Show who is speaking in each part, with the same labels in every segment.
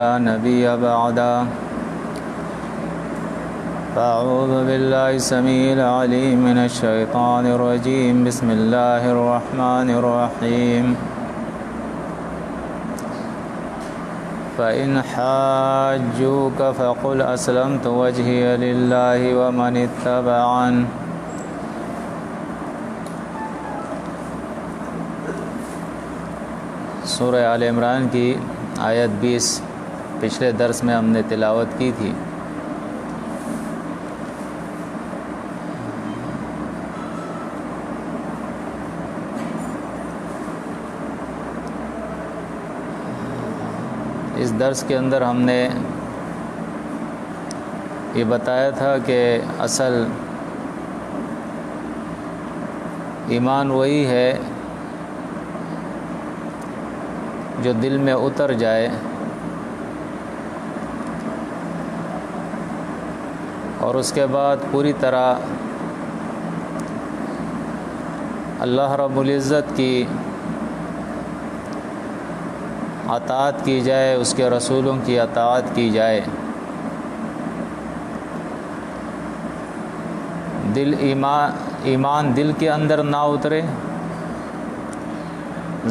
Speaker 1: لا نبي بعدا فأعوذ بالله السميع العليم من الشيطان الرجيم. بسم الله الرحمن الرحيم. فإن حاجوك فقل أسلمت وجهي لله ومن اتبعن. سورہ آل عمران کی آیت 20 پچھلے درس میں ہم نے تلاوت کی تھی. اس درس کے اندر ہم نے یہ بتایا تھا کہ اصل ایمان وہی ہے جو دل میں اتر جائے اور اس کے بعد پوری طرح اللہ رب العزت کی اطاعت کی جائے، اس کے رسولوں کی اطاعت کی جائے. ایمان دل کے اندر نہ اترے،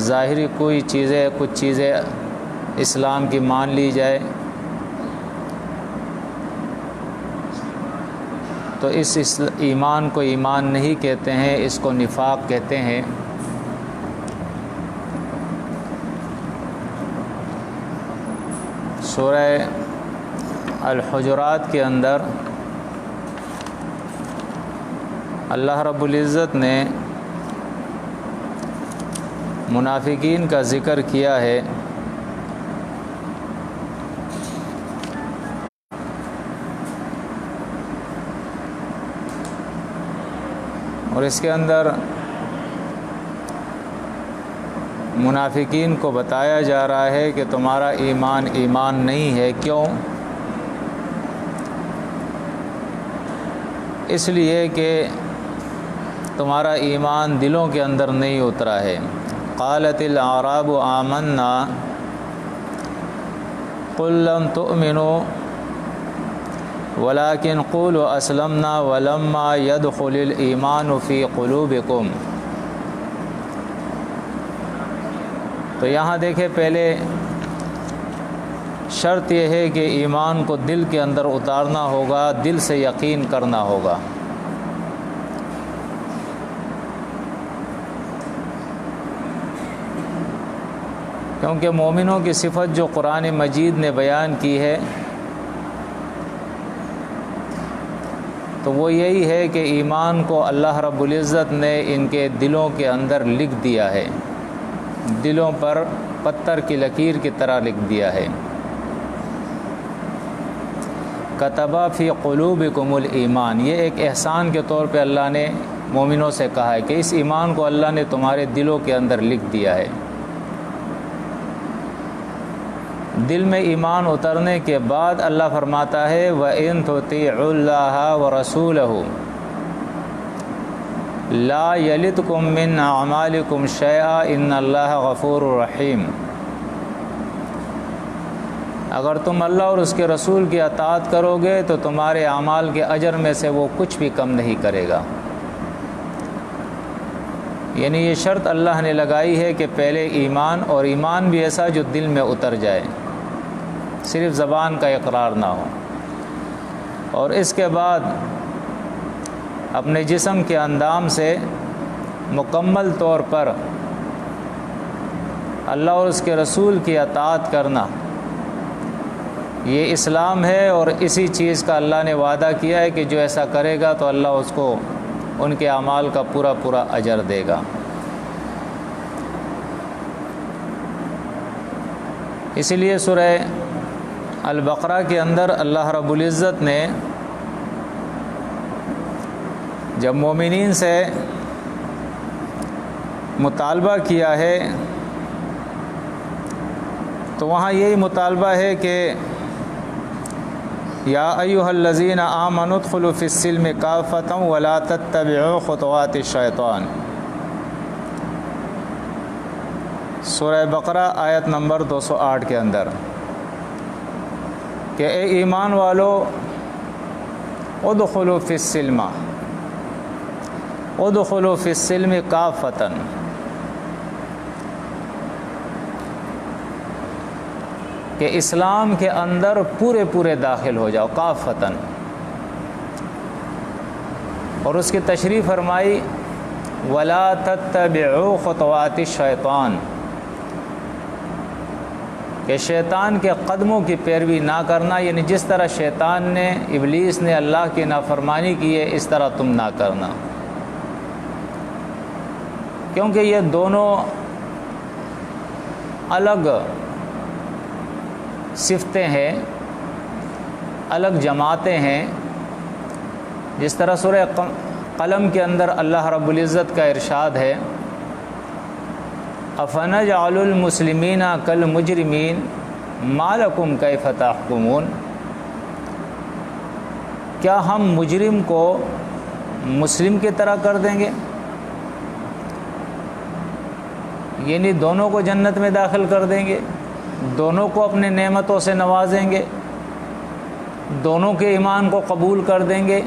Speaker 1: ظاہری کچھ چیزیں اسلام کی مان لی جائے تو اس ایمان کو ایمان نہیں کہتے ہیں، اس کو نفاق کہتے ہیں. سورہ الحجرات کے اندر اللہ رب العزت نے منافقین کا ذکر کیا ہے. اور اس کے اندر منافقین کو بتایا جا رہا ہے کہ تمہارا ایمان نہیں ہے. کیوں؟ اس لیے کہ تمہارا ایمان دلوں کے اندر نہیں اترا ہے. قالت الاعراب آمنا قل لم تؤمنوا ولكن قولوا اسلمنا ولما يدخل الايمان في قلوبكم. تو یہاں دیکھیں، پہلے شرط یہ ہے کہ ایمان کو دل کے اندر اتارنا ہوگا، دل سے یقین کرنا ہوگا. کیونکہ مومنوں کی صفت جو قرآن مجید نے بیان کی ہے تو وہ یہی ہے کہ ایمان کو اللہ رب العزت نے ان کے دلوں کے اندر لکھ دیا ہے، دلوں پر پتھر کی لکیر کی طرح لکھ دیا ہے. کتب فی قلوبکم الایمان، یہ ایک احسان کے طور پہ اللہ نے مومنوں سے کہا ہے کہ اس ایمان کو اللہ نے تمہارے دلوں کے اندر لکھ دیا ہے. دل میں ایمان اترنے کے بعد اللہ فرماتا ہے وَإِن تُطِيعُوا اللَّهَ وَرَسُولَهُ لا يلتكم من اعمالكم شيئا ان اللہ غفور رحیم. اگر تم اللہ اور اس کے رسول کی اطاعت کرو گے تو تمہارے اعمال کے اجر میں سے وہ کچھ بھی کم نہیں کرے گا. یعنی یہ شرط اللہ نے لگائی ہے کہ پہلے ایمان، اور ایمان بھی ایسا جو دل میں اتر جائے، صرف زبان کا اقرار نہ ہو، اور اس کے بعد اپنے جسم کے اندام سے مکمل طور پر اللہ اور اس کے رسول کی اطاعت کرنا. یہ اسلام ہے، اور اسی چیز کا اللہ نے وعدہ کیا ہے کہ جو ایسا کرے گا تو اللہ اس کو ان کے اعمال کا پورا اجر دے گا. اسی لیے سورہ البقرہ کے اندر اللہ رب العزت نے جب مومنین سے مطالبہ کیا ہے تو وہاں یہی مطالبہ ہے کہ یا ایھا الذین آمنوا ادخلوا فی السلم کافۃ ولا تتبعوا خطوات الشیطان. سورہ بقرہ آیت نمبر 208 کے اندر کہ اے ایمان والو ادخلوا فی السلم ادخلوا فی السلم کافۃ، کہ اسلام کے اندر پورے پورے داخل ہو جاؤ، کافتن۔ اور اس کی تشریح فرمائی ولا تتبعوا خطوات الشیطان، کہ شیطان کے قدموں کی پیروی نہ کرنا، یعنی جس طرح شیطان نے، ابلیس نے اللہ کی نافرمانی کی ہے اس طرح تم نہ کرنا، کیونکہ یہ دونوں الگ صفتیں ہیں، الگ جماعتیں ہیں۔ جس طرح سورہ قلم کے اندر اللہ رب العزت کا ارشاد ہے افنجعل المسلمین کالمجرمین ما لکم کیف تحکمون، کیا ہم مجرم کو مسلم کی طرح کر دیں گے، یعنی دونوں کو جنت میں داخل کر دیں گے، دونوں کو اپنے نعمتوں سے نوازیں گے، دونوں کے ایمان کو قبول کر دیں گے۔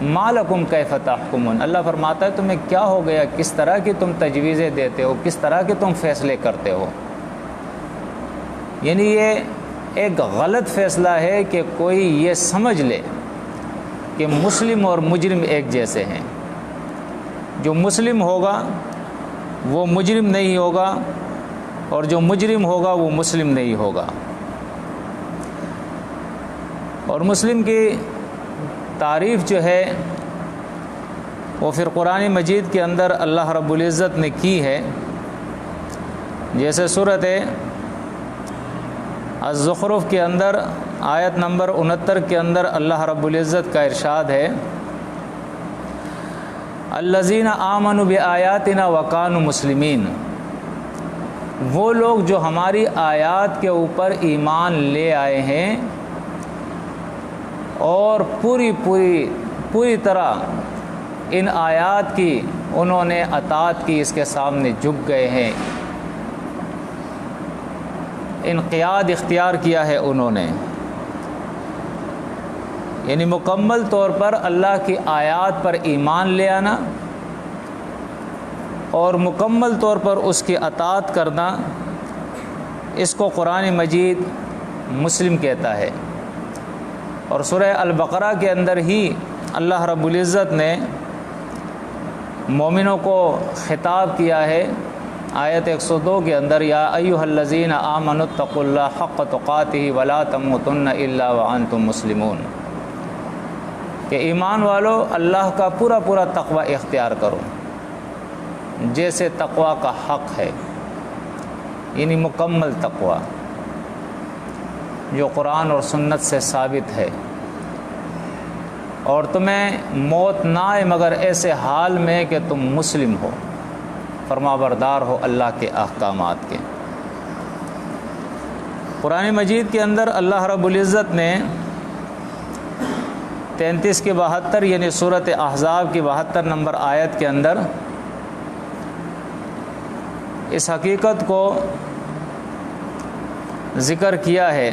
Speaker 1: ما لکم کیف تحکمون، اللہ فرماتا ہے تمہیں کیا ہو گیا، کس طرح کی تم تجویزیں دیتے ہو، کس طرح کے تم فیصلے کرتے ہو۔ یعنی یہ ایک غلط فیصلہ ہے کہ کوئی یہ سمجھ لے کہ مسلم اور مجرم ایک جیسے ہیں، جو مسلم ہوگا وہ مجرم نہیں ہوگا، اور جو مجرم ہوگا وہ مسلم نہیں ہوگا۔ اور مسلم کی تعریف جو ہے وہ پھر قرآن مجید کے اندر اللہ رب العزت نے کی ہے، جیسے سورۃ الزخرف کے اندر آیت نمبر 69 کے اندر اللہ رب العزت کا ارشاد ہے الذین آمنوا بآیاتنا وکانوا مسلمین، وہ لوگ جو ہماری آیات کے اوپر ایمان لے آئے ہیں اور پوری طرح ان آیات کی انہوں نے اطاعت کی، اس کے سامنے جھک گئے ہیں، انقیاد اختیار کیا ہے انہوں نے، یعنی مکمل طور پر اللہ کی آیات پر ایمان لے آنا اور مکمل طور پر اس کی اطاعت کرنا، اس کو قرآن مجید مسلم کہتا ہے۔ اور سورہ البقرہ کے اندر ہی اللہ رب العزت نے مومنوں کو خطاب کیا ہے آیت 102 کے اندر یا ایھا الذین آمنوا اتقوا اللہ حق تقاتہ ولا تموتن الا وانتم مسلمون، کہ ایمان والو اللہ کا پورا تقوی اختیار کرو جیسے تقوی کا حق ہے، یعنی مکمل تقوی جو قرآن اور سنت سے ثابت ہے، اور تمہیں موت نہ آئے مگر ایسے حال میں کہ تم مسلم ہو، فرما بردار ہو اللہ کے احکامات کے۔ قرآن مجید کے اندر اللہ رب العزت نے 33 کے 72 یعنی سورۃ احزاب کی 72 نمبر آیت کے اندر اس حقیقت کو ذکر کیا ہے۔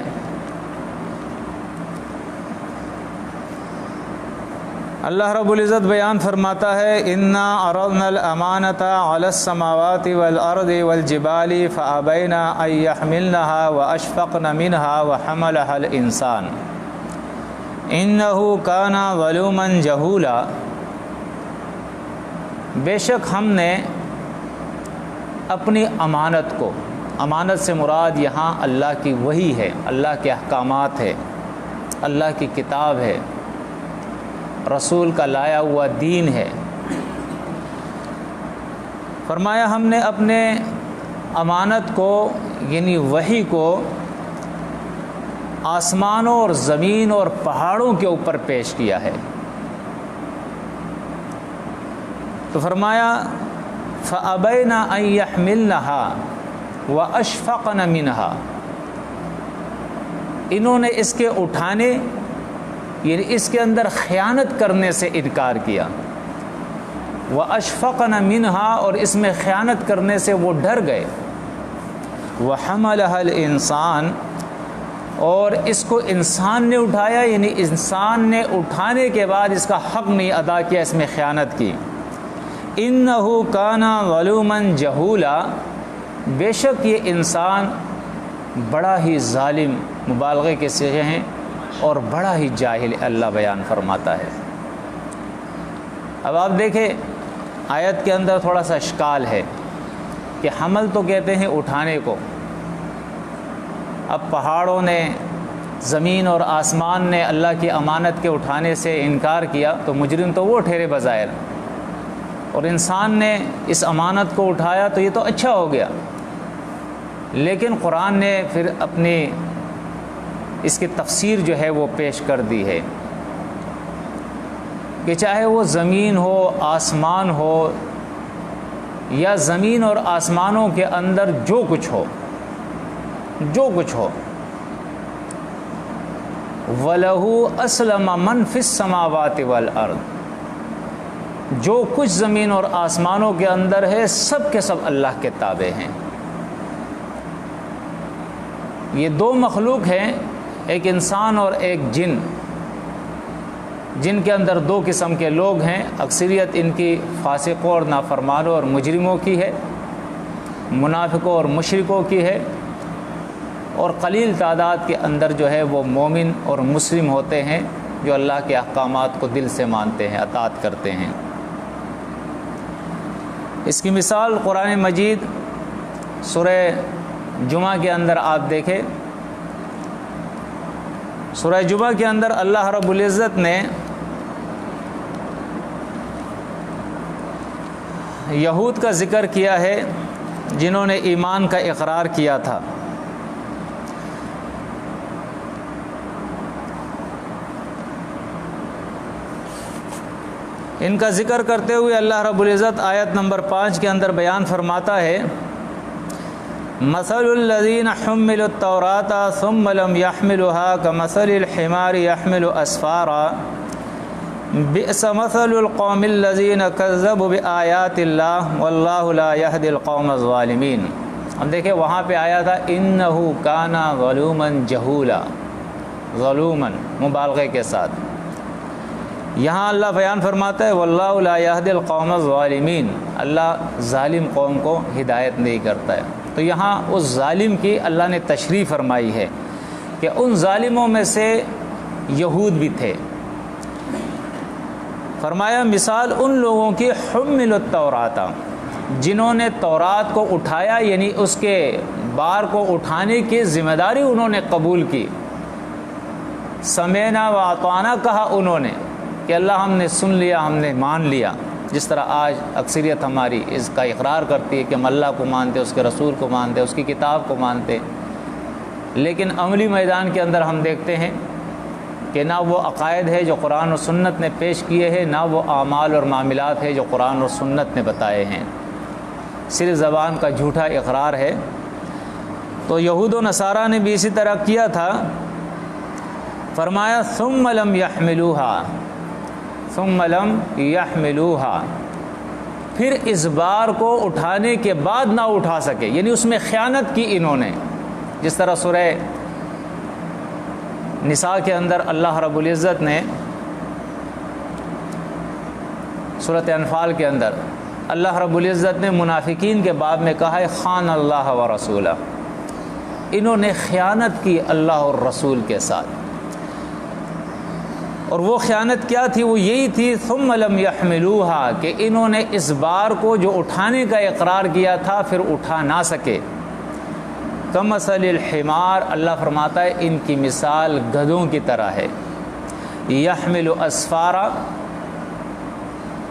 Speaker 1: اللہ رب العزت بیان فرماتا ہے انا عرضنا الامانۃ علی السماوات والارض والجبال فابین ان یحملنها واشفقن منها وحملها الانسان انہ کان ظلوما جہولا، بے شک ہم نے اپنی امانت کو، امانت سے مراد یہاں اللہ کی وحی ہے، اللہ کے احکامات ہے، اللہ کی کتاب ہے، رسول کا لایا ہوا دین ہے۔ فرمایا ہم نے اپنے امانت کو یعنی وحی کو آسمانوں اور زمین اور پہاڑوں کے اوپر پیش کیا ہے۔ تو فرمایا فَأَبَيْنَ أَن يَحْمِلْنَهَا وَأَشْفَقْنَ مِنْهَا، انہوں نے اس کے اٹھانے یعنی اس کے اندر خیانت کرنے سے انکار کیا، وَأَشْفَقْنَ مِنْهَا اور اس میں خیانت کرنے سے وہ ڈر گئے، وَحَمَلَهَا الْإِنسان اور اس کو انسان نے اٹھایا، یعنی انسان نے اٹھانے کے بعد اس کا حق نہیں ادا کیا، اس میں خیانت کی۔ انہ کان ظلوما جہولا، بے شک یہ انسان بڑا ہی ظالم، مبالغے کے صیغے ہیں، اور بڑا ہی جاہل، اللہ بیان فرماتا ہے۔ اب آپ دیکھیں آیت کے اندر تھوڑا سا اشکال ہے کہ حمل تو کہتے ہیں اٹھانے کو، اب پہاڑوں نے، زمین اور آسمان نے اللہ کی امانت کے اٹھانے سے انکار کیا تو مجرم تو وہ ٹھہرے بظاہر، اور انسان نے اس امانت کو اٹھایا تو یہ تو اچھا ہو گیا۔ لیکن قرآن نے پھر اپنی اس کی تفسیر جو ہے وہ پیش کر دی ہے کہ چاہے وہ زمین ہو، آسمان ہو، یا زمین اور آسمانوں کے اندر جو کچھ ہو، وَلَهُ أَسْلَمَ مَنْ فِي السَّمَاوَاتِ وَالْأَرْضِ، جو کچھ زمین اور آسمانوں کے اندر ہے سب کے سب اللہ کے تابع ہیں۔ یہ دو مخلوق ہیں، ایک انسان اور ایک جن، جن کے اندر دو قسم کے لوگ ہیں، اکثریت ان کی فاسقوں اور نافرمانوں اور مجرموں کی ہے، منافقوں اور مشرکوں کی ہے، اور قلیل تعداد کے اندر جو ہے وہ مومن اور مسلم ہوتے ہیں جو اللہ کے احکامات کو دل سے مانتے ہیں، اطاعت کرتے ہیں۔ اس کی مثال قرآن مجید سورہ جمعہ کے اندر آپ دیکھیں، سورہ جمعہ کے اندر اللہ رب العزت نے یہود کا ذکر کیا ہے جنہوں نے ایمان کا اقرار کیا تھا۔ ان کا ذکر کرتے ہوئے اللہ رب العزت آیت نمبر 5 کے اندر بیان فرماتا ہے، مثل الذین حملوا التوراة ثم لم يحملوها كمثل الحمار يحمل اسفارا بئس مثل القوم الذین کذبوا بآیات اللہ واللہ لا یہدی القوم الظالمین۔ ہم دیکھیں وہاں پہ آیا تھا انہ کان ظلوما جہولا، ظلوما مبالغے کے ساتھ، یہاں اللہ بیان فرماتا ہے واللہ لا یہدی القوم الظالمین، اللہ ظالم قوم کو ہدایت نہیں کرتا ہے۔ تو یہاں اس ظالم کی اللہ نے تشریح فرمائی ہے کہ ان ظالموں میں سے یہود بھی تھے۔ فرمایا مثال ان لوگوں کی حملوا التوراۃ، جنہوں نے تورات کو اٹھایا، یعنی اس کے بار کو اٹھانے کی ذمہ داری انہوں نے قبول کی، سمعنا و اطعنا کہا انہوں نے کہ اللہ ہم نے سن لیا، ہم نے مان لیا، جس طرح آج اکثریت ہماری اس کا اقرار کرتی ہے کہ ہم اللہ کو مانتے، اس کے رسول کو مانتے، اس کی کتاب کو مانتے، لیکن عملی میدان کے اندر ہم دیکھتے ہیں کہ نہ وہ عقائد ہے جو قرآن و سنت نے پیش کیے ہیں، نہ وہ اعمال اور معاملات ہے جو قرآن و سنت نے بتائے ہیں، صرف زبان کا جھوٹا اقرار ہے۔ تو یہود و نصارہ نے بھی اسی طرح کیا تھا۔ فرمایا ثم لم يحملوها، ثم لم يحملوها، پھر اس بار کو اٹھانے کے بعد نہ اٹھا سکے، یعنی اس میں خیانت کی انہوں نے، جس طرح سورہ نساء کے اندر اللہ رب العزت نے، سورۃ انفال کے اندر اللہ رب العزت نے منافقین کے باب میں کہا ہے خان اللہ و رسولہ، انہوں نے خیانت کی اللہ اور رسول کے ساتھ، اور وہ خیانت کیا تھی؟ وہ یہی تھی ثم لم يحملوها، کہ انہوں نے اس بار کو جو اٹھانے کا اقرار کیا تھا پھر اٹھا نہ سکے۔ کمثل الحمار، اللہ فرماتا ہے ان کی مثال گدھوں کی طرح ہے، یحمل اسفارا،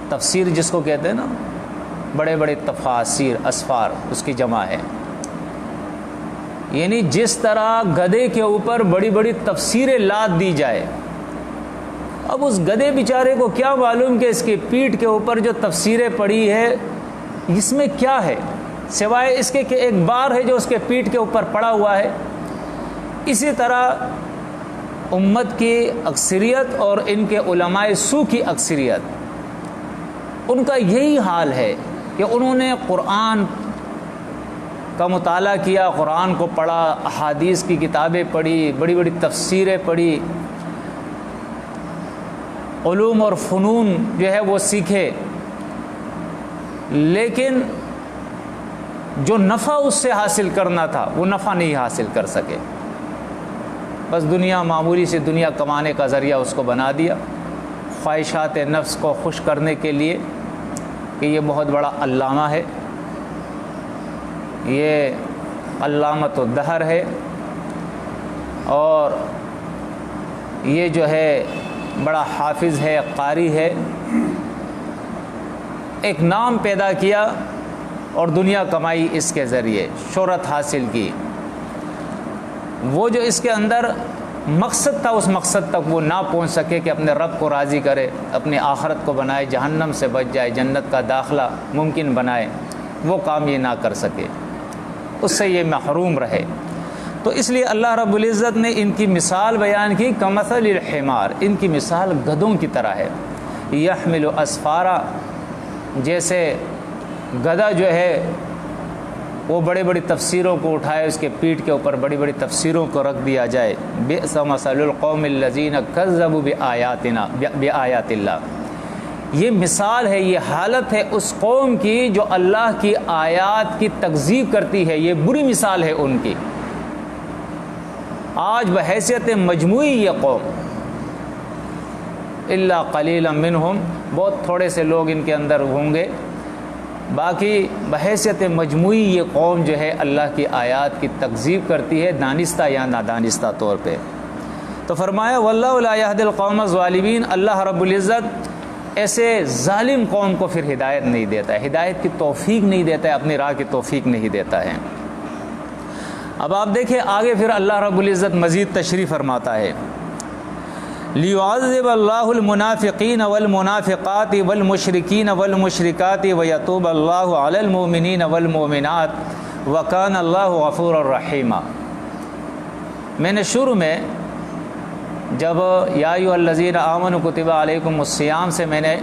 Speaker 1: تفسیر جس کو کہتے ہیں نا، بڑے بڑے تفاسیر، اسفار اس کی جمع ہے، یعنی جس طرح گدھے کے اوپر بڑی بڑی تفسیریں لاد دی جائے، اب اس گدھے بیچارے کو کیا معلوم کہ اس کی پیٹھ کے اوپر جو تفسیریں پڑی ہے اس میں کیا ہے، سوائے اس کے کہ ایک بار ہے جو اس کے پیٹھ کے اوپر پڑا ہوا ہے۔ اسی طرح امت کی اکثریت اور ان کے علماء سو کی اکثریت، ان کا یہی حال ہے کہ انہوں نے قرآن کا مطالعہ کیا، قرآن کو پڑھا، احادیث کی کتابیں پڑھی، بڑی بڑی تفسیریں پڑھی، علوم اور فنون جو ہے وہ سیکھے، لیکن جو نفع اس سے حاصل کرنا تھا وہ نفع نہیں حاصل کر سکے، بس دنیا معمولی سے دنیا کمانے کا ذریعہ اس کو بنا دیا، خواہشات نفس کو خوش کرنے کے لیے کہ یہ بہت بڑا علامہ ہے، یہ علامۃ الدہر ہے، اور یہ جو ہے بڑا حافظ ہے، قاری ہے، ایک نام پیدا کیا اور دنیا کمائی اس کے ذریعے، شہرت حاصل کی۔ وہ جو اس کے اندر مقصد تھا اس مقصد تک وہ نہ پہنچ سکے کہ اپنے رب کو راضی کرے، اپنی آخرت کو بنائے، جہنم سے بچ جائے، جنت کا داخلہ ممکن بنائے، وہ کام یہ نہ کر سکے، اس سے یہ محروم رہے۔ تو اس لیے اللہ رب العزت نے ان کی مثال بیان کی، کمثل الحمار، ان کی مثال گدھوں کی طرح ہے، یحمل اسفارا، جیسے گدھا جو ہے وہ بڑی بڑی تفسیروں کو اٹھائے، اس کے پیٹھ کے اوپر بڑی بڑی تفسیروں کو رکھ دیا جائے۔ بئس مثل القوم الذین کذبوا بآیات اللہ، یہ مثال ہے، یہ حالت ہے اس قوم کی جو اللہ کی آیات کی تکذیب کرتی ہے، یہ بری مثال ہے ان کی۔ آج بحیثیت مجموعی یہ قوم، الا قلیلا منہم، بہت تھوڑے سے لوگ ان کے اندر ہوں گے، باقی بحیثیت مجموعی یہ قوم جو ہے اللہ کی آیات کی تکذیب کرتی ہے، دانستہ یا نادانستہ طور پہ۔ تو فرمایا واللہ لا یہدی القوم الظالمین، اللہ رب العزت ایسے ظالم قوم کو پھر ہدایت نہیں دیتا ہے، ہدایت کی توفیق نہیں دیتا ہے، اپنی راہ کی توفیق نہیں دیتا ہے۔ اب آپ دیکھیں آگے پھر اللہ رب العزت مزید تشریح فرماتا ہے، لِيُعَذِّبَ اللَّهُ الْمُنَافِقِينَ وَالْمُنَافِقَاتِ وَالْمُشْرِكِينَ وَالْمُشْرِكَاتِ وَيَتُوبَ اللَّهُ عَلَى الْمُؤْمِنِينَ وَالْمُؤْمِنَاتِ وَكَانَ اللَّهُ غَفُورًا رَحِيمًا۔ میں نے شروع میں جب یا ایھا الذین آمنوا کتب علیکم الصیام سے میں نے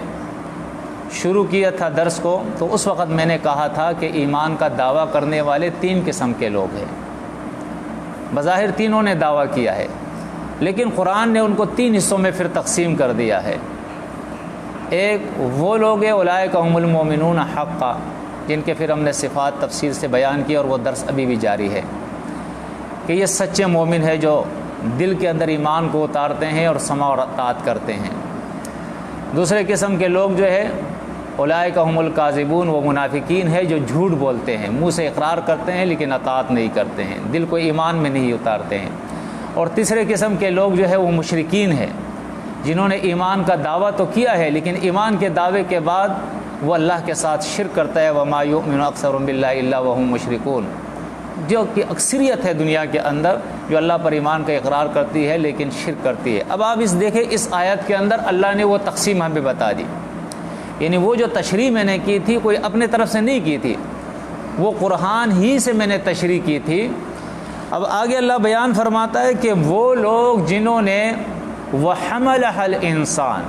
Speaker 1: شروع کیا تھا درس کو، تو اس وقت میں نے کہا تھا کہ ایمان کا دعویٰ کرنے والے تین قسم کے لوگ ہیں، بظاہر تینوں نے دعویٰ کیا ہے، لیکن قرآن نے ان کو تین حصوں میں پھر تقسیم کر دیا ہے۔ ایک وہ لوگ ہیں اولئک هم المؤمنون حقا، جن کے پھر ہم نے صفات تفصیل سے بیان کی اور وہ درس ابھی بھی جاری ہے، کہ یہ سچے مومن ہے جو دل کے اندر ایمان کو اتارتے ہیں اور سماع اور اطاعت کرتے ہیں۔ دوسرے قسم کے لوگ جو ہے اولئک هم الکاذبون، وہ منافقین ہے جو جھوٹ بولتے ہیں، منہ سے اقرار کرتے ہیں لیکن اطاعت نہیں کرتے ہیں، دل کو ایمان میں نہیں اتارتے ہیں۔ اور تیسرے قسم کے لوگ جو ہے وہ مشرکین ہیں، جنہوں نے ایمان کا دعویٰ تو کیا ہے لیکن ایمان کے دعوے کے بعد وہ اللہ کے ساتھ شرک کرتا ہے، وما یؤمن اکثرهم باللہ الا وهم مشرکون، جو کہ اکثریت ہے دنیا کے اندر جو اللہ پر ایمان کا اقرار کرتی ہے لیکن شرک کرتی ہے۔ اب آپ اس دیکھیں اس آیت کے اندر اللہ نے وہ تقسیم ہمیں بتا دی، یعنی وہ جو تشریح میں نے کی تھی کوئی اپنے طرف سے نہیں کی تھی، وہ قرآن ہی سے میں نے تشریح کی تھی۔ اب آگے اللہ بیان فرماتا ہے کہ وہ لوگ جنہوں نے وَحَمَلَهَا الْإِنسان،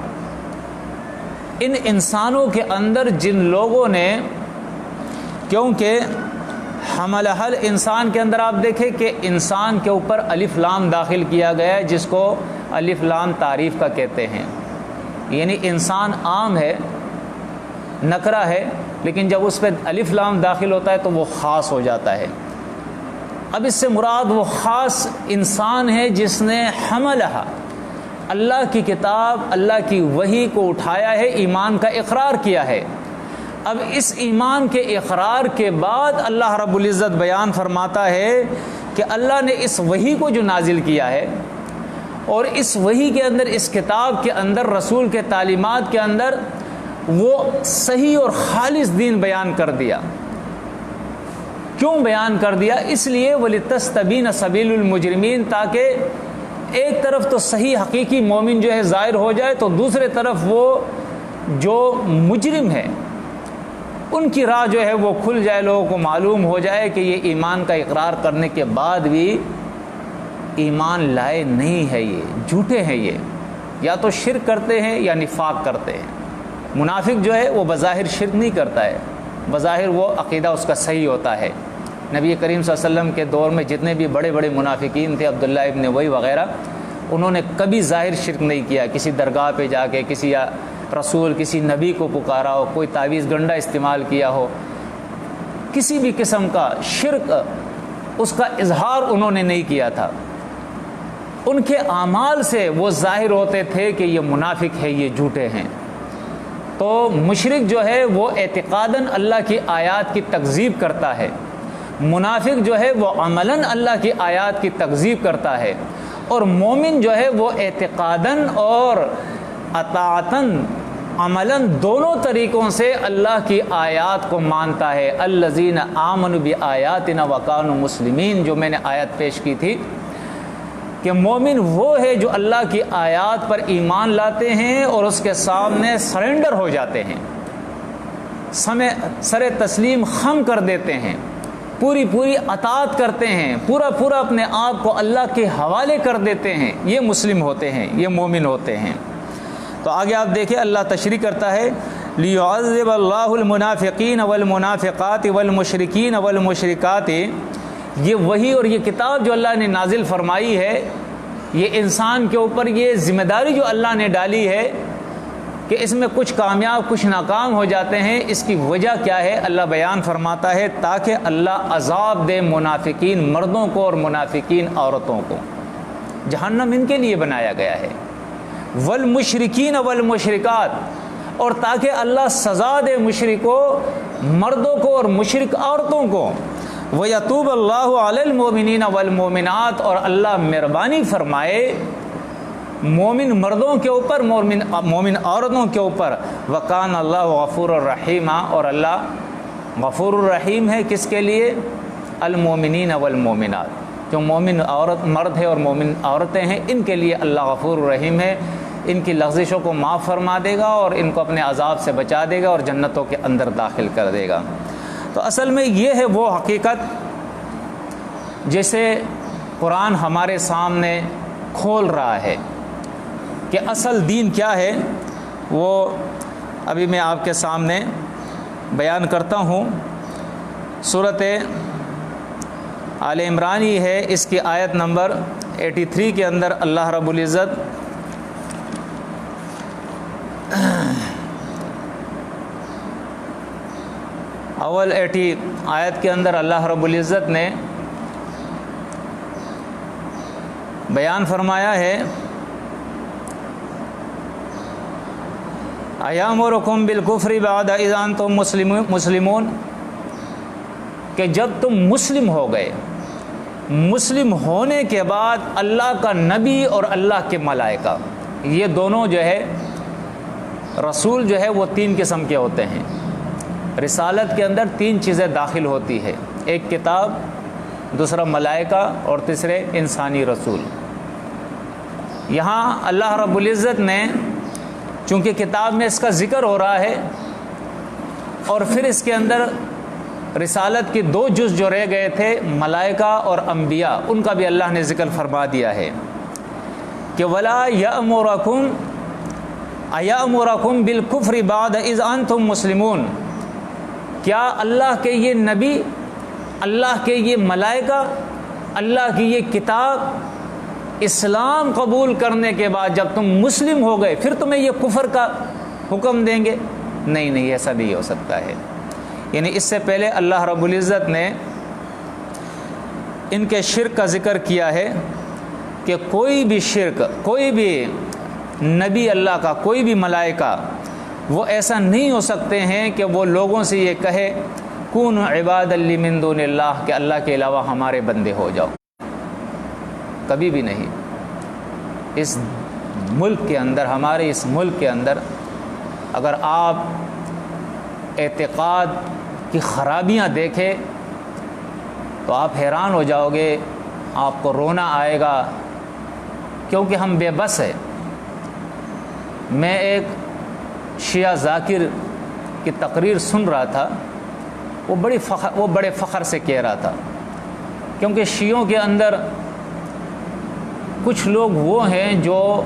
Speaker 1: ان انسانوں کے اندر جن لوگوں نے، کیونکہ حملہ الانسان کے اندر آپ دیکھیں کہ انسان کے اوپر الف لام داخل کیا گیا ہے، جس کو الف لام تعریف کا کہتے ہیں، یعنی انسان عام ہے، نکرہ ہے، لیکن جب اس پہ الف لام داخل ہوتا ہے تو وہ خاص ہو جاتا ہے۔ اب اس سے مراد وہ خاص انسان ہے جس نے حملہ، اللہ کی کتاب، اللہ کی وحی کو اٹھایا ہے، ایمان کا اقرار کیا ہے۔ اب اس ایمان کے اقرار کے بعد اللہ رب العزت بیان فرماتا ہے کہ اللہ نے اس وحی کو جو نازل کیا ہے اور اس وحی کے اندر، اس کتاب کے اندر، رسول کے تعلیمات کے اندر وہ صحیح اور خالص دین بیان کر دیا۔ کیوں بیان کر دیا؟ اس لیے وَلِتَسْتَبِينَ سَبِيلُ الْمُجْرِمِينَ، تاکہ ایک طرف تو صحیح حقیقی مومن جو ہے ظاہر ہو جائے، تو دوسرے طرف وہ جو مجرم ہے ان کی راہ جو ہے وہ کھل جائے، لوگوں کو معلوم ہو جائے کہ یہ ایمان کا اقرار کرنے کے بعد بھی ایمان لائے نہیں ہے، یہ جھوٹے ہیں، یہ یا تو شرک کرتے ہیں یا نفاق کرتے ہیں۔ منافق جو ہے وہ بظاہر شرک نہیں کرتا ہے، بظاہر وہ عقیدہ اس کا صحیح ہوتا ہے، نبی کریم صلی اللہ علیہ وسلم کے دور میں جتنے بھی بڑے بڑے منافقین تھے، عبداللہ ابن ابی وغیرہ، انہوں نے کبھی ظاہر شرک نہیں کیا، کسی درگاہ پہ جا کے کسی رسول کسی نبی کو پکارا ہو، کوئی تعویذ گنڈا استعمال کیا ہو، کسی بھی قسم کا شرک اس کا اظہار انہوں نے نہیں کیا تھا۔ ان کے اعمال سے وہ ظاہر ہوتے تھے کہ یہ منافق ہے، یہ جھوٹے ہیں۔ تو مشرک جو ہے وہ اعتقاداً اللہ کی آیات کی تکذیب کرتا ہے، منافق جو ہے وہ عملاً اللہ کی آیات کی تکذیب کرتا ہے، اور مومن جو ہے وہ اعتقاداً اور اطاعتاً عملاً دونوں طریقوں سے اللہ کی آیات کو مانتا ہے۔ الذین آمنوا بآیاتنا وکانوا مسلمین، جو میں نے آیت پیش کی تھی کہ مومن وہ ہے جو اللہ کی آیات پر ایمان لاتے ہیں اور اس کے سامنے سرنڈر ہو جاتے ہیں، سر تسلیم خم کر دیتے ہیں، پوری اطاعت کرتے ہیں، پورا اپنے آپ کو اللہ کے حوالے کر دیتے ہیں۔ یہ مسلم ہوتے ہیں، یہ مومن ہوتے ہیں۔ تو آگے آپ دیکھیں اللہ تشریح کرتا ہے لِيُعَذِّبَ اللَّهُ الْمُنَافِقِينَ وَالْمُنَافِقَاتِ وَالْمُشْرِكِينَ وَالْمُشْرِكَاتِ۔ یہ وحی اور یہ کتاب جو اللہ نے نازل فرمائی ہے، یہ انسان کے اوپر یہ ذمہ داری جو اللہ نے ڈالی ہے کہ اس میں کچھ کامیاب کچھ ناکام ہو جاتے ہیں۔ اس کی وجہ کیا ہے؟ اللہ بیان فرماتا ہے تاکہ اللہ عذاب دے منافقین مردوں کو اور منافقین عورتوں کو۔ جہنم ان کے لیے بنایا گیا ہے۔ والمشرکین والمشرکات، اور تاکہ اللہ سزا دے مشرکوں مردوں کو اور مشرک عورتوں کو۔ وَيَتُوبَ اللَّهُ عَلَى الْمُؤْمِنِينَ وَالْمُؤْمِنَاتِ، اور اللہ مہربانی فرمائے مومن مردوں کے اوپر مومن عورتوں کے اوپر۔ وَكَانَ اللَّهُ غَفُورًا رَحِيمًا، اور اللہ غفور الرحیم ہے کس کے لیے؟ المؤمنین والمؤمنات، جو مومن عورت مرد ہے اور مومن عورتیں ہیں، ان کے لیے اللہ غفور الرحیم ہے، ان کی لغزشوں کو معاف فرما دے گا اور ان کو اپنے عذاب سے بچا دے گا اور جنتوں کے اندر داخل کر دے گا۔ تو اصل میں یہ ہے وہ حقیقت جسے قرآن ہمارے سامنے کھول رہا ہے کہ اصل دین کیا ہے۔ وہ ابھی میں آپ کے سامنے بیان کرتا ہوں۔ سورۃ آل عمران ہی ہے، اس کی آیت نمبر 83 کے اندر اللہ رب العزت اول 80 آیت کے اندر اللہ رب العزت نے بیان فرمایا ہے اَیَأْمُرُکُم بِالْکُفْرِ بَعْدَ اِذْ أَنْتُم مسلمون، کہ جب تم مسلم ہو گئے، مسلم ہونے کے بعد اللہ کا نبی اور اللہ کے ملائکہ، یہ دونوں جو ہے رسول جو ہے وہ 3 قسم کے ہوتے ہیں۔ رسالت کے اندر 3 چیزیں داخل ہوتی ہے، ایک کتاب، دوسرا ملائکہ اور تیسرے انسانی رسول۔ یہاں اللہ رب العزت نے چونکہ کتاب میں اس کا ذکر ہو رہا ہے اور پھر اس کے اندر رسالت کی 2 جز جو رہ گئے تھے ملائکہ اور انبیاء، ان کا بھی اللہ نے ذکر فرما دیا ہے کہ وَلَا يَأْمُرَكُمْ أَيَأْمُرَكُمْ بِالْكُفْرِ بَعْدَ إِذْ أَنْتُمْ مُسْلِمُونَ، کیا اللہ کے یہ نبی، اللہ کے یہ ملائکہ، اللہ کی یہ کتاب اسلام قبول کرنے کے بعد جب تم مسلم ہو گئے پھر تمہیں یہ کفر کا حکم دیں گے؟ نہیں، ایسا نہیں ہو سکتا ہے۔ یعنی اس سے پہلے اللہ رب العزت نے ان کے شرک کا ذکر کیا ہے کہ کوئی بھی شرک، کوئی بھی نبی اللہ کا، کوئی بھی ملائکہ وہ ایسا نہیں ہو سکتے ہیں کہ وہ لوگوں سے یہ کہے کونوا عبادا لی من دون اللہ، کہ اللہ کے علاوہ ہمارے بندے ہو جاؤ، کبھی بھی نہیں۔ اس ملک کے اندر، ہمارے اس ملک کے اندر اگر آپ اعتقاد کی خرابیاں دیکھیں تو آپ حیران ہو جاؤ گے، آپ کو رونا آئے گا، کیونکہ ہم بے بس ہیں۔ میں ایک شیعہ ذاکر کی تقریر سن رہا تھا، وہ بڑے فخر سے کہہ رہا تھا، کیونکہ شیعوں کے اندر کچھ لوگ وہ ہیں جو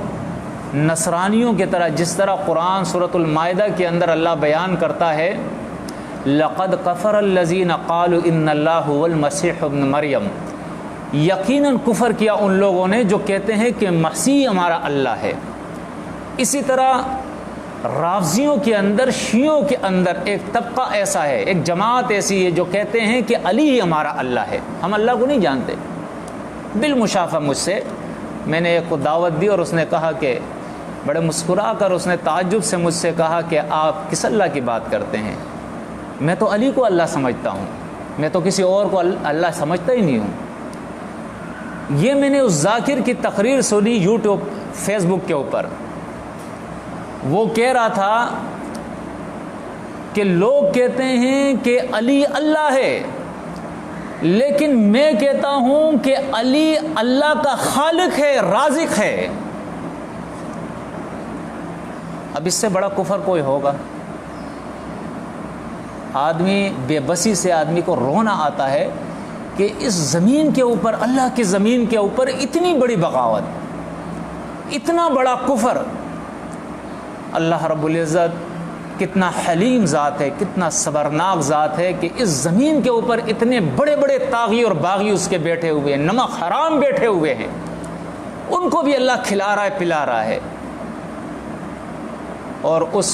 Speaker 1: نصرانیوں کی طرح، جس طرح قرآن سورۃ المائدہ کے اندر اللہ بیان کرتا ہے لقد کفر الذین قالوا ان اللہ هو المسیح ابن مریم، یقیناً کفر کیا ان لوگوں نے جو کہتے ہیں کہ مسیح ہمارا اللہ ہے۔ اسی طرح رافضیوں کے اندر، شیعوں کے اندر ایک طبقہ ایسا ہے، ایک جماعت ایسی ہے جو کہتے ہیں کہ علی ہی ہمارا اللہ ہے، ہم اللہ کو نہیں جانتے۔ بالمشافہ مجھ سے میں نے ایک کو دعوت دی اور اس نے کہا کہ بڑے مسکرا کر اس نے تعجب سے مجھ سے کہا کہ آپ کس اللہ کی بات کرتے ہیں؟ میں تو علی کو اللہ سمجھتا ہوں، میں تو کسی اور کو اللہ سمجھتا ہی نہیں ہوں۔ یہ میں نے اس ذاکر کی تقریر سنی یوٹیوب فیس بک کے اوپر، وہ کہہ رہا تھا کہ لوگ کہتے ہیں کہ علی اللہ ہے، لیکن میں کہتا ہوں کہ علی اللہ کا خالق ہے، رازق ہے۔ اب اس سے بڑا کفر کوئی ہوگا؟ آدمی بے بسی سے آدمی کو رونا آتا ہے کہ اس زمین کے اوپر، اللہ کی زمین کے اوپر اتنی بڑی بغاوت، اتنا بڑا کفر۔ اللہ رب العزت کتنا حلیم ذات ہے، کتنا صبرناک ذات ہے کہ اس زمین کے اوپر اتنے بڑے بڑے طاغی اور باغی اس کے بیٹھے ہوئے ہیں، نمک حرام بیٹھے ہوئے ہیں، ان کو بھی اللہ کھلا رہا ہے، پلا رہا ہے، اور اس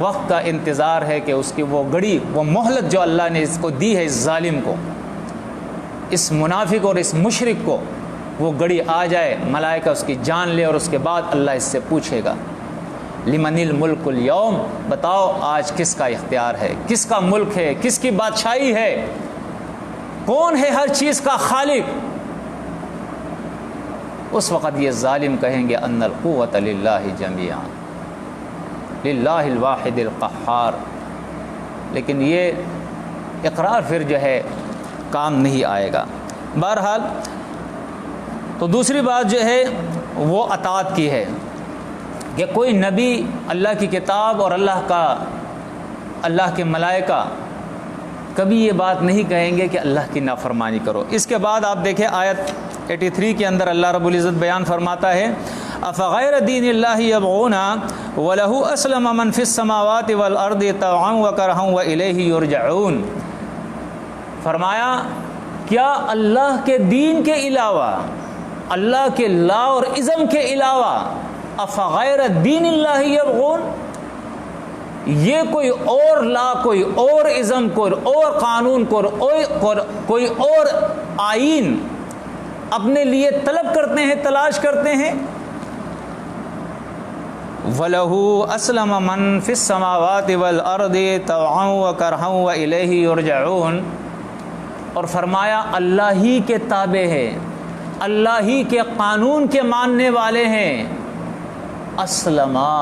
Speaker 1: وقت کا انتظار ہے کہ اس کی وہ گھڑی، وہ مہلت جو اللہ نے اس کو دی ہے، اس ظالم کو، اس منافق اور اس مشرک کو، وہ گھڑی آ جائے، ملائکہ اس کی جان لے، اور اس کے بعد اللہ اس سے پوچھے گا لمن الملک اليوم، بتاؤ آج کس کا اختیار ہے، کس کا ملک ہے، کس کی بادشاہی ہے، کون ہے ہر چیز کا خالق؟ اس وقت یہ ظالم کہیں گے ان القوۃ للہ جمیعا، للہ الواحد القہار۔ لیکن یہ اقرار پھر جو ہے کام نہیں آئے گا۔ بہرحال تو دوسری بات جو ہے وہ اطاعت کی ہے کہ کوئی نبی، اللہ کی کتاب اور اللہ کے ملائکہ کبھی یہ بات نہیں کہیں گے کہ اللہ کی نافرمانی کرو۔ اس کے بعد آپ دیکھیں آیت 83 کے اندر اللہ رب العزت بیان فرماتا ہے افغیر دین اللہ یبغون ولہ اسلم من فی السماوات والارض طوعا وکرہا والیہ یرجعون۔ فرمایا کیا اللہ کے دین کے علاوہ، اللہ کے لا اور ازم کے علاوہ، افغیر دین اللہ یبغون، یہ کوئی اور لا، کوئی اور ازم، کوئی اور قانون، کوئی اور آئین اپنے لیے طلب کرتے ہیں، تلاش کرتے ہیں؟ وَلَهُ أَسْلَمَ مَن فِي السَّمَاوَاتِ وَالْأَرْضِ طَوْعًا وَكَرْهًا وَإِلَيْهِ يُرْجَعُونَ، اور فرمایا اللہ ہی کے تابع ہے، اللہ ہی کے قانون کے ماننے والے ہیں۔ اسلما،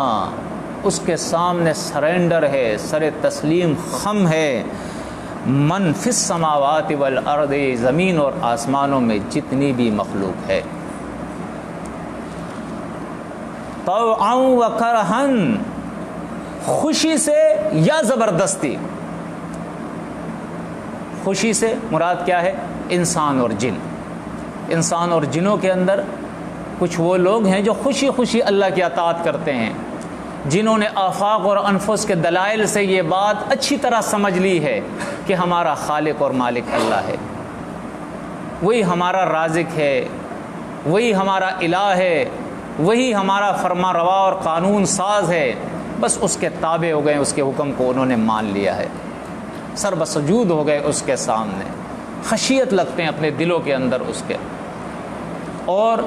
Speaker 1: اس کے سامنے سرنڈر ہے، سر تسلیم خم ہے، من فی السماوات والارض، زمین اور آسمانوں میں جتنی بھی مخلوق ہے، طوعا و کرہن، خوشی سے یا زبردستی۔ خوشی سے مراد کیا ہے؟ انسان اور جن۔ انسان اور جنوں کے اندر کچھ وہ لوگ ہیں جو خوشی خوشی اللہ کی اطاعت کرتے ہیں، جنہوں نے آفاق اور انفس کے دلائل سے یہ بات اچھی طرح سمجھ لی ہے کہ ہمارا خالق اور مالک اللہ ہے، وہی ہمارا رازق ہے، وہی ہمارا الہ ہے، وہی ہمارا فرما روا اور قانون ساز ہے، بس اس کے تابع ہو گئے، اس کے حکم کو انہوں نے مان لیا ہے، سر بسجود ہو گئے اس کے سامنے، خشیت لگتے ہیں اپنے دلوں کے اندر اس کے۔ اور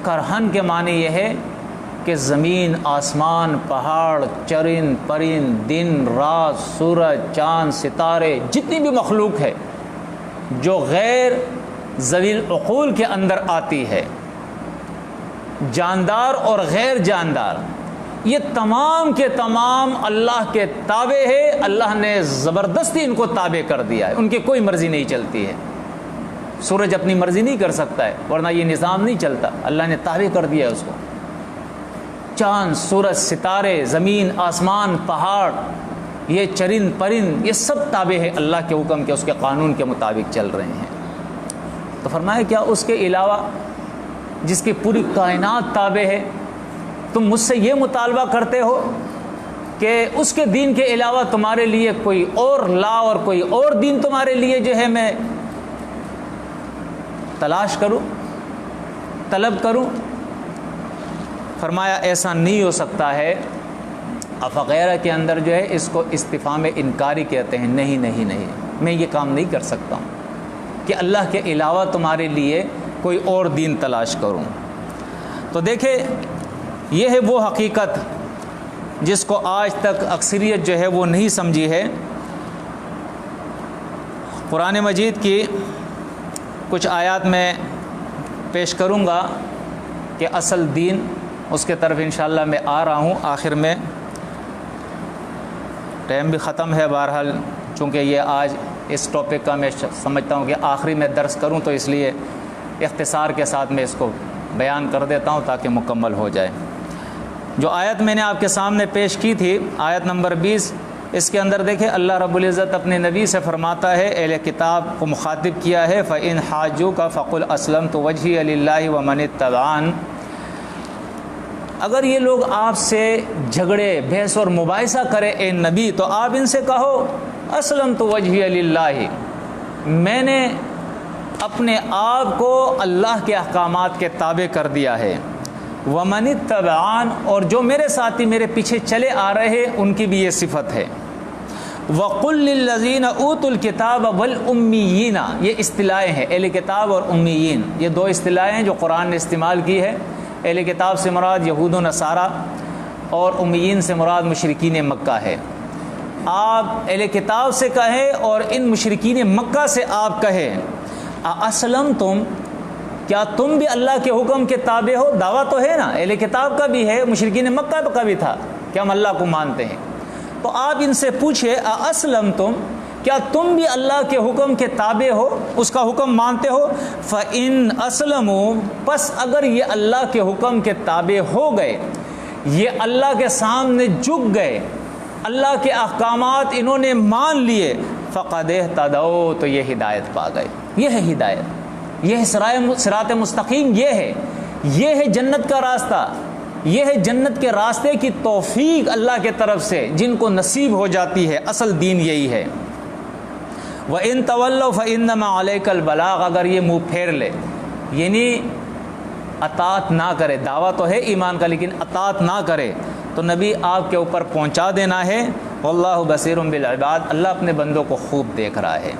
Speaker 1: کرہن کے معنی یہ ہے کہ زمین، آسمان، پہاڑ، چرند پرند، دن رات، سورج، چاند، ستارے، جتنی بھی مخلوق ہے جو غیر ذوی العقول کے اندر آتی ہے، جاندار اور غیر جاندار، یہ تمام کے تمام اللہ کے تابع ہے۔ اللہ نے زبردستی ان کو تابع کر دیا ہے، ان کی کوئی مرضی نہیں چلتی ہے۔ سورج اپنی مرضی نہیں کر سکتا ہے، ورنہ یہ نظام نہیں چلتا، اللہ نے تابع کر دیا ہے اس کو۔ چاند، سورج، ستارے، زمین، آسمان، پہاڑ، یہ چرند پرند، یہ سب تابع ہے اللہ کے حکم کے، اس کے قانون کے مطابق چل رہے ہیں۔ تو فرمایا کیا اس کے علاوہ جس کی پوری کائنات تابع ہے، تم مجھ سے یہ مطالبہ کرتے ہو کہ اس کے دین کے علاوہ تمہارے لیے کوئی اور لا اور کوئی اور دین تمہارے لیے جو ہے میں تلاش کروں، طلب کروں؟ فرمایا ایسا نہیں ہو سکتا ہے۔ افغیرہ کے اندر جو ہے اس کو استفہام انکاری کہتے ہیں، نہیں نہیں نہیں، میں یہ کام نہیں کر سکتا ہوں کہ اللہ کے علاوہ تمہارے لیے کوئی اور دین تلاش کروں۔ تو دیکھیں یہ ہے وہ حقیقت جس کو آج تک اکثریت جو ہے وہ نہیں سمجھی ہے۔ قرآن مجید کی کچھ آیات میں پیش کروں گا کہ اصل دین، اس کے طرف انشاءاللہ میں آ رہا ہوں۔ آخر میں ٹائم بھی ختم ہے، بہرحال چونکہ یہ آج اس ٹاپک کا میں سمجھتا ہوں کہ آخری میں درس کروں، تو اس لیے اختصار کے ساتھ میں اس کو بیان کر دیتا ہوں تاکہ مکمل ہو جائے۔ جو آیت میں نے آپ کے سامنے پیش کی تھی، آیت نمبر 20، اس کے اندر دیکھیں اللہ رب العزت اپنے نبی سے فرماتا ہے، اہل کتاب کو مخاطب کیا ہے، فَإِنْ حَاجُّوكَ فَقُلْ أَسْلَمْتُ وَجْهِيَ لِلَّهِ وَمَنِ اتَّبَعَنِ۔ اگر یہ لوگ آپ سے جھگڑے، بحث اور مباحثہ کرے اے نبی، تو آپ ان سے کہو اسلمت وجہی للہ، میں نے اپنے آپ کو اللہ کے احکامات کے تابع کر دیا ہے، ومن اتبعان، اور جو میرے ساتھی میرے پیچھے چلے آ رہے ہیں ان کی بھی یہ صفت ہے، وقل للذین اوتوا الکتاب والامیین، یہ اصطلاحیں ہیں، اہل کتاب اور امیین، یہ دو اصطلاحیں ہیں جو قرآن نے استعمال کی ہے۔ اہل کتاب سے مراد یہود و نصارہ اور امیین سے مراد مشرکین مکہ ہے۔ آپ اہل کتاب سے کہیں اور ان مشرکین مکہ سے آپ کہیں اسلمتم، کیا تم بھی اللہ کے حکم کے تابع ہو؟ دعویٰ تو ہے نا، اہل کتاب کا بھی ہے، مشرکین مکہ کا بھی تھا کہ ہم اللہ کو مانتے ہیں۔ تو آپ ان سے پوچھے اسلمتم، کیا تم بھی اللہ کے حکم کے تابع ہو، اس کا حکم مانتے ہو؟ فَإِنْ أَسْلَمُوا، پس اگر یہ اللہ کے حکم کے تابع ہو گئے، یہ اللہ کے سامنے جھک گئے، اللہ کے احکامات انہوں نے مان لیے، فَقَدْ اهْتَدَوْا، تو یہ ہدایت پا گئے۔ یہ ہے ہدایت، یہ ہے صراط مستقیم، یہ ہے جنت کا راستہ، یہ ہے جنت کے راستے کی توفیق اللہ کے طرف سے جن کو نصیب ہو جاتی ہے۔ اصل دین یہی ہے۔ وَإِن تَوَلَّوْا فَإِنَّمَا عَلَيْكَ الْبَلَاغُ، اگر یہ منہ پھیر لے، یعنی اطاعت نہ کرے، دعویٰ تو ہے ایمان کا لیکن اطاعت نہ کرے، تو نبی آپ کے اوپر پہنچا دینا ہے۔ وَاللَّهُ بَصِيرٌ بِالْعِبَادِ، اللہ اپنے بندوں کو خوب دیکھ رہا ہے۔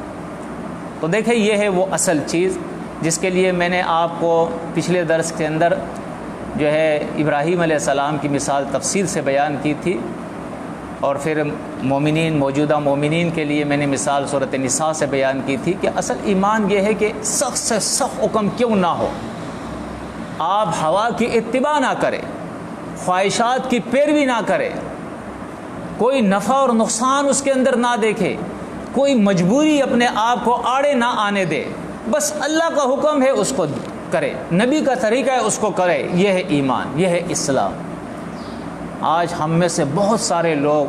Speaker 1: تو دیکھیں یہ ہے وہ اصل چیز جس کے لیے میں نے آپ کو پچھلے درس کے اندر جو ہے ابراہیم علیہ السلام کی مثال تفصیل سے بیان کی تھی، اور پھر مومنین، موجودہ مومنین کے لیے میں نے مثال سورۃ نساء سے بیان کی تھی کہ اصل ایمان یہ ہے کہ سخت سے سخت حکم کیوں نہ ہو، آپ ہوا کی اتباع نہ کریں، خواہشات کی پیروی نہ کریں، کوئی نفع اور نقصان اس کے اندر نہ دیکھے، کوئی مجبوری اپنے آپ کو آڑے نہ آنے دے، بس اللہ کا حکم ہے اس کو کرے، نبی کا طریقہ ہے اس کو کرے۔ یہ ہے ایمان، یہ ہے اسلام۔ آج ہم میں سے بہت سارے لوگ،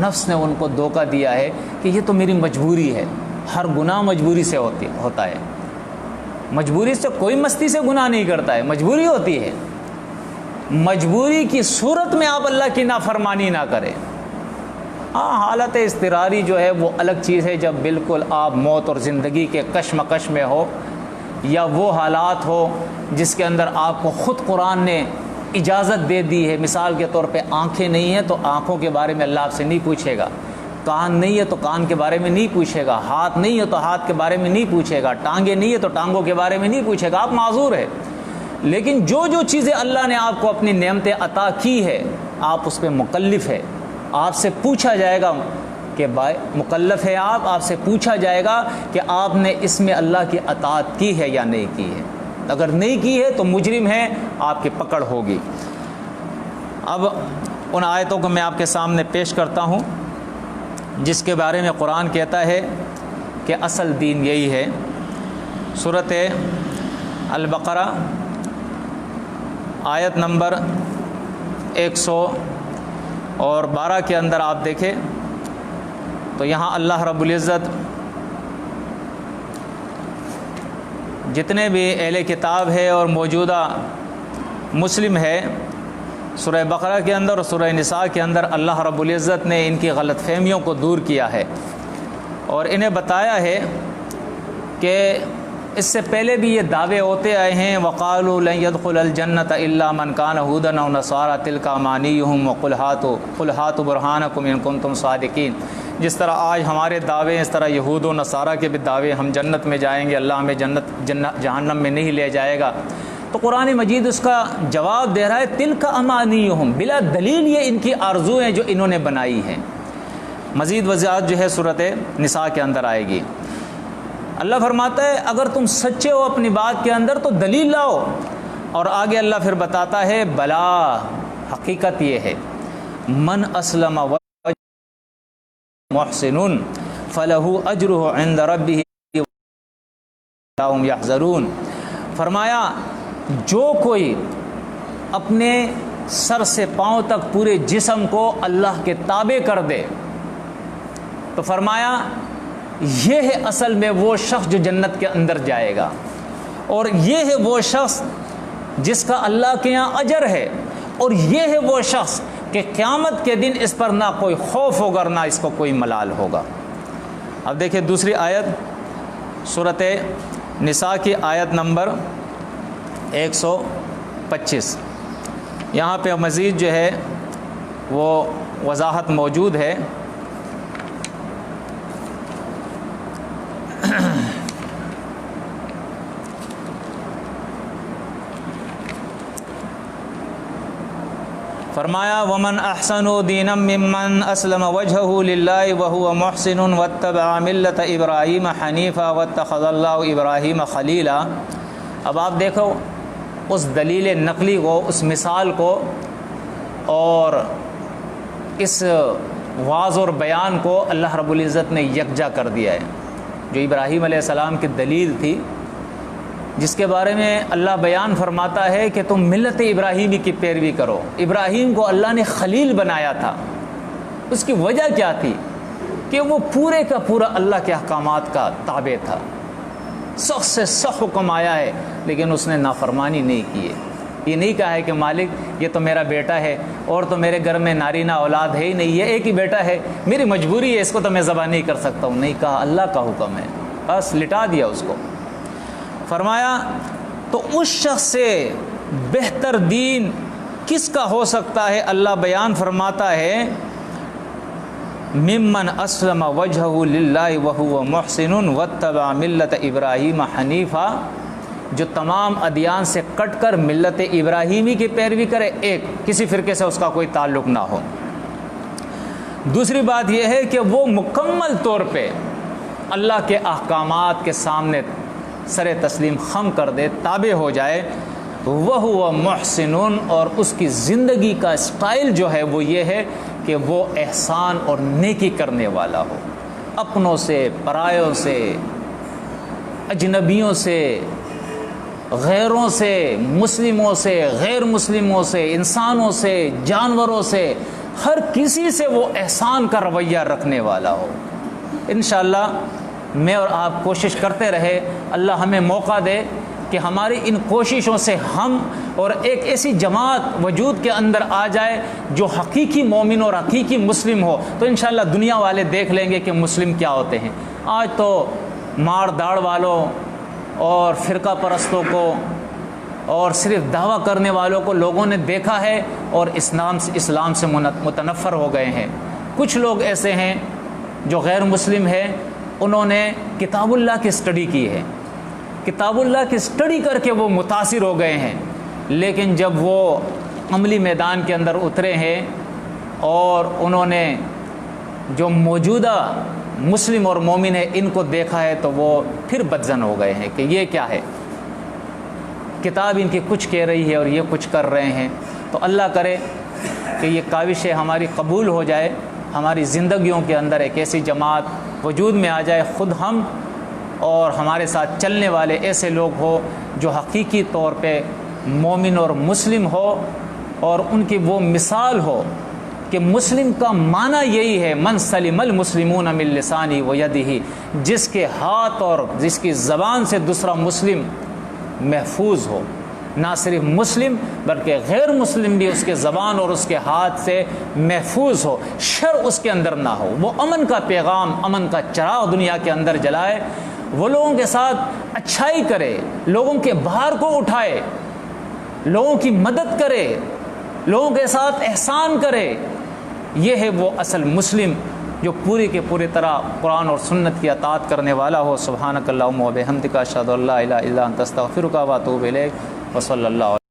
Speaker 1: نفس نے ان کو دھوکہ دیا ہے کہ یہ تو میری مجبوری ہے۔ ہر گناہ مجبوری سے ہوتا ہے، مجبوری سے کوئی مستی سے گناہ نہیں کرتا ہے، مجبوری ہوتی ہے۔ مجبوری کی صورت میں آپ اللہ کی نافرمانی نہ کریں۔ ہاں، حالت اضطراری جو ہے وہ الگ چیز ہے، جب بالکل آپ موت اور زندگی کے کشمکش میں ہو، یا وہ حالات ہو جس کے اندر آپ کو خود قرآن نے اجازت دے دی ہے۔ مثال کے طور پہ آنکھیں نہیں ہیں تو آنکھوں کے بارے میں اللہ آپ سے نہیں پوچھے گا، کان نہیں ہے تو کان کے بارے میں نہیں پوچھے گا، ہاتھ نہیں ہے تو ہاتھ کے بارے میں نہیں پوچھے گا، ٹانگیں نہیں ہے تو ٹانگوں کے بارے میں نہیں پوچھے گا، آپ معذور ہے۔ لیکن جو چیزیں اللہ نے آپ کو اپنی نعمتیں عطا کی ہے، آپ اس پہ مکلف ہے۔ آپ سے پوچھا جائے گا کہ بھائی مکلف ہے آپ سے پوچھا جائے گا کہ آپ نے اس میں اللہ کی اطاعت کی ہے یا نہیں کی ہے۔ اگر نہیں کی ہے تو مجرم ہے، آپ کی پکڑ ہوگی۔ اب ان آیتوں کو میں آپ کے سامنے پیش کرتا ہوں جس کے بارے میں قرآن کہتا ہے کہ اصل دین یہی ہے۔ سورۃ البقرہ آیت نمبر 112 کے اندر آپ دیکھیں تو یہاں اللہ رب العزت جتنے بھی اہل کتاب ہے اور موجودہ مسلم ہے سورہ بقرہ کے اندر اور سورہ نساء کے اندر اللہ رب العزت نے ان کی غلط فہمیوں کو دور کیا ہے اور انہیں بتایا ہے کہ اس سے پہلے بھی یہ دعوے ہوتے آئے ہیں وقالوا لن يدخل الجنة الا من كان هودا او نصارى تلك امانيهم وقل هاتوا برهانكم ان كنتم صادقين. جس طرح آج ہمارے دعوے اس طرح یہود و نصارہ کے بھی دعوے ہم جنت میں جائیں گے، اللہ ہمیں جہنم میں نہیں لے جائے گا. تو قرآن مجید اس کا جواب دے رہا ہے تلک امانیہم، بلا دلیل یہ ان کی آرزویں جو انہوں نے بنائی ہیں. مزید وضاحت جو ہے صورت نساء کے اندر آئے گی. اللہ فرماتا ہے اگر تم سچے ہو اپنی بات کے اندر تو دلیل لاؤ، اور آگے اللہ پھر بتاتا ہے بلا، حقیقت یہ ہے من اسلم محسن فلہ اجرہ عند ربہ ولا هم یحزنون. فرمایا جو کوئی اپنے سر سے پاؤں تک پورے جسم کو اللہ کے تابع کر دے تو فرمایا یہ ہے اصل میں وہ شخص جو جنت کے اندر جائے گا، اور یہ ہے وہ شخص جس کا اللہ کے یہاں اجر ہے، اور یہ ہے وہ شخص کہ قیامت کے دن اس پر نہ کوئی خوف ہوگا نہ اس کو کوئی ملال ہوگا. اب دیکھیں دوسری آیت سورۃ نساء کی آیت نمبر 125. یہاں پہ مزید جو ہے وہ وضاحت موجود ہے. فرمایا ومن احسن دینا ممن اسلم وجهه للہ وهو محسن واتبع ملت ابراہیم حنیفا واتخذ اللہ ابراہیم خلیلا. اب آپ دیکھو اس دلیل نقلی کو، اس مثال کو اور اس واضح اور بیان کو اللہ رب العزت نے یکجا کر دیا ہے. جو ابراہیم علیہ السلام کی دلیل تھی جس کے بارے میں اللہ بیان فرماتا ہے کہ تم ملت ابراہیمی کی پیروی کرو. ابراہیم کو اللہ نے خلیل بنایا تھا. اس کی وجہ کیا تھی؟ کہ وہ پورے کا پورا اللہ کے احکامات کا تابع تھا. سخت سے سخت حکم آیا ہے لیکن اس نے نافرمانی نہیں کی ہے. یہ نہیں کہا ہے کہ مالک یہ تو میرا بیٹا ہے اور تو میرے گھر میں نارینہ اولاد ہے ہی نہیں، یہ ایک ہی بیٹا ہے، میری مجبوری ہے، اس کو تو میں ذبح نہیں کر سکتا ہوں. نہیں کہا، اللہ کا حکم ہے، بس لٹا دیا اس کو. فرمایا تو اس شخص سے بہتر دین کس کا ہو سکتا ہے؟ اللہ بیان فرماتا ہے ممن اسلم وجهه للہ وهو محسن واتبع ملت ابراہیم حنیفا، جو تمام ادیان سے کٹ کر ملت ابراہیمی کی پیروی کرے، ایک کسی فرقے سے اس کا کوئی تعلق نہ ہو. دوسری بات یہ ہے کہ وہ مکمل طور پہ اللہ کے احکامات کے سامنے سر تسلیم خم کر دے، تابع ہو جائے. وہ محسن، اور اس کی زندگی کا اسٹائل جو ہے وہ یہ ہے کہ وہ احسان اور نیکی کرنے والا ہو، اپنوں سے، پرایوں سے، اجنبیوں سے، غیروں سے، مسلموں سے، غیر مسلموں سے، انسانوں سے، جانوروں سے، ہر کسی سے وہ احسان کا رویہ رکھنے والا ہو. انشاءاللہ میں اور آپ کوشش کرتے رہے، اللہ ہمیں موقع دے کہ ہماری ان کوششوں سے ہم اور ایک ایسی جماعت وجود کے اندر آ جائے جو حقیقی مومن اور حقیقی مسلم ہو. تو انشاءاللہ دنیا والے دیکھ لیں گے کہ مسلم کیا ہوتے ہیں. آج تو مار داڑ والوں اور فرقہ پرستوں کو اور صرف دعویٰ کرنے والوں کو لوگوں نے دیکھا ہے اور اسلام سے متنفر ہو گئے ہیں. کچھ لوگ ایسے ہیں جو غیر مسلم ہیں، انہوں نے کتاب اللہ کی اسٹڈی کی ہے، کتاب اللہ کی اسٹڈی کر کے وہ متاثر ہو گئے ہیں، لیکن جب وہ عملی میدان کے اندر اترے ہیں اور انہوں نے جو موجودہ مسلم اور مومن ہے ان کو دیکھا ہے تو وہ پھر بدظن ہو گئے ہیں کہ یہ کیا ہے، کتاب ان کی کچھ کہہ رہی ہے اور یہ کچھ کر رہے ہیں. تو اللہ کرے کہ یہ کاوشیں ہماری قبول ہو جائے، ہماری زندگیوں کے اندر ایک ایسی جماعت وجود میں آ جائے، خود ہم اور ہمارے ساتھ چلنے والے ایسے لوگ ہو جو حقیقی طور پہ مومن اور مسلم ہو، اور ان کی وہ مثال ہو کہ مسلم کا معنی یہی ہے من سلم المسلمون من لسانی و یدہ، جس کے ہاتھ اور جس کی زبان سے دوسرا مسلم محفوظ ہو، نہ صرف مسلم بلکہ غیر مسلم بھی اس کے زبان اور اس کے ہاتھ سے محفوظ ہو، شر اس کے اندر نہ ہو، وہ امن کا پیغام، امن کا چراغ دنیا کے اندر جلائے، وہ لوگوں کے ساتھ اچھائی کرے، لوگوں کے بھار کو اٹھائے، لوگوں کی مدد کرے، لوگوں کے ساتھ احسان کرے۔ یہ ہے وہ اصل مسلم جو پوری کے پوری طرح قرآن اور سنت کی اطاعت کرنے والا ہو۔ سبحانک اللہم و بحمدک، اشہد ان لا الہ الا انت، استغفرک و اتوب الیک، وصلی اللہ علیہ